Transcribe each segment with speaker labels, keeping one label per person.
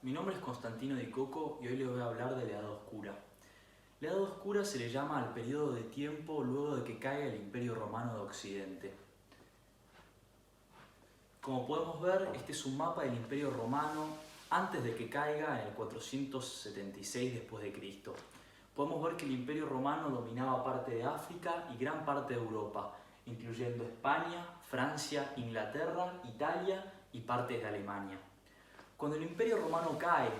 Speaker 1: Mi nombre es Constantino Di Coco y hoy les voy a hablar de la Edad Oscura. La Edad Oscura se le llama al periodo de tiempo luego de que caiga el Imperio Romano de Occidente. Como podemos ver, este es un mapa del Imperio Romano antes de que caiga en el 476 después de Cristo. Podemos ver que el Imperio Romano dominaba parte de África y gran parte de Europa, incluyendo España, Francia, Inglaterra, Italia y partes de Alemania. Cuando el Imperio Romano cae,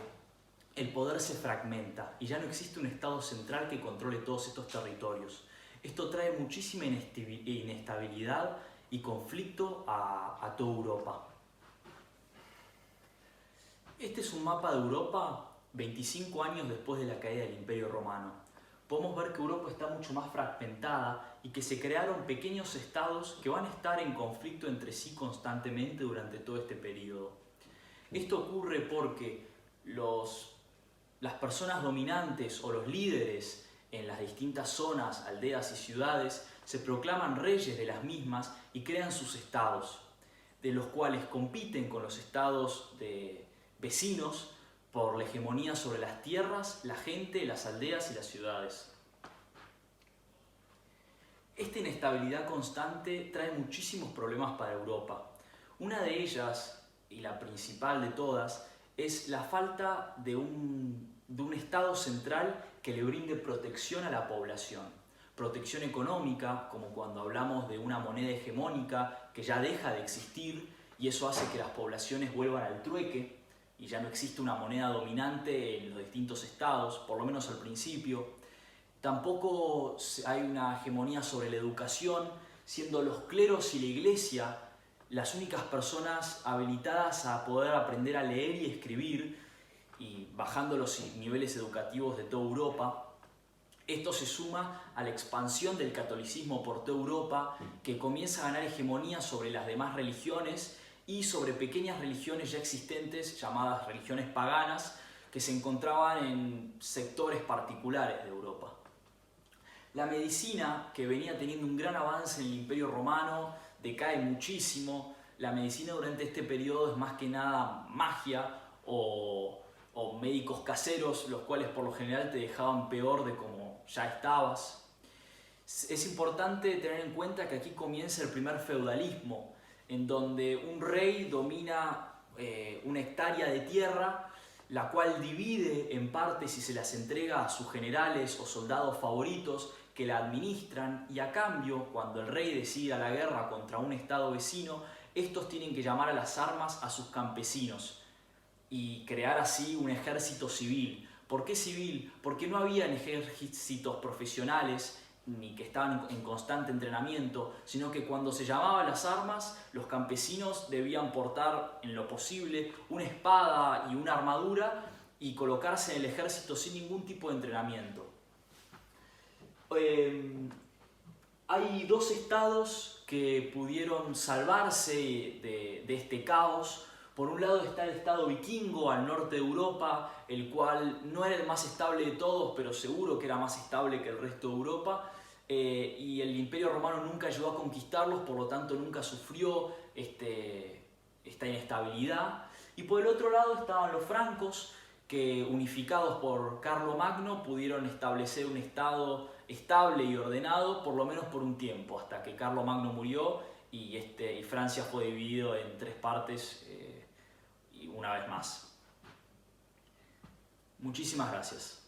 Speaker 1: el poder se fragmenta y ya no existe un Estado central que controle todos estos territorios. Esto trae muchísima inestabilidad y conflicto a toda Europa. Este es un mapa de Europa 25 años después de la caída del Imperio Romano. Podemos ver que Europa está mucho más fragmentada y que se crearon pequeños estados que van a estar en conflicto entre sí constantemente durante todo este periodo. Esto ocurre porque las personas dominantes o los líderes en las distintas zonas, aldeas y ciudades se proclaman reyes de las mismas y crean sus estados, de los cuales compiten con los estados vecinos por la hegemonía sobre las tierras, la gente, las aldeas y las ciudades. Esta inestabilidad constante trae muchísimos problemas para Europa. Una de ellas, y la principal de todas, es la falta de un Estado central que le brinde protección a la población. Protección económica, como cuando hablamos de una moneda hegemónica que ya deja de existir y eso hace que las poblaciones vuelvan al trueque y ya no existe una moneda dominante en los distintos estados, por lo menos al principio. Tampoco hay una hegemonía sobre la educación, siendo los cleros y la iglesia las únicas personas habilitadas a poder aprender a leer y escribir, y bajando los niveles educativos de toda Europa. Esto se suma a la expansión del catolicismo por toda Europa, que comienza a ganar hegemonía sobre las demás religiones y sobre pequeñas religiones ya existentes, llamadas religiones paganas, que se encontraban en sectores particulares de Europa. La medicina, que venía teniendo un gran avance en el Imperio Romano, decae muchísimo. La medicina durante este periodo es más que nada magia o médicos caseros, los cuales por lo general te dejaban peor de como ya estabas. Es importante tener en cuenta que aquí comienza el primer feudalismo, en donde un rey domina una hectárea de tierra, la cual divide en partes y se las entrega a sus generales o soldados favoritos que la administran, y a cambio, cuando el rey decida la guerra contra un estado vecino, estos tienen que llamar a las armas a sus campesinos y crear así un ejército civil. ¿Por qué civil? Porque no habían ejércitos profesionales ni que estaban en constante entrenamiento, sino que cuando se llamaban las armas, los campesinos debían portar en lo posible una espada y una armadura y colocarse en el ejército sin ningún tipo de entrenamiento. Hay dos estados que pudieron salvarse de este caos. Por un lado está el estado vikingo al norte de Europa, el cual no era el más estable de todos, pero seguro que era más estable que el resto de Europa. Y el Imperio Romano nunca llegó a conquistarlos, por lo tanto nunca sufrió esta inestabilidad. Y por el otro lado estaban los francos, que unificados por Carlomagno pudieron establecer un estado estable y ordenado, por lo menos por un tiempo, hasta que Carlomagno murió y Francia fue dividido en tres partes y una vez más. Muchísimas gracias.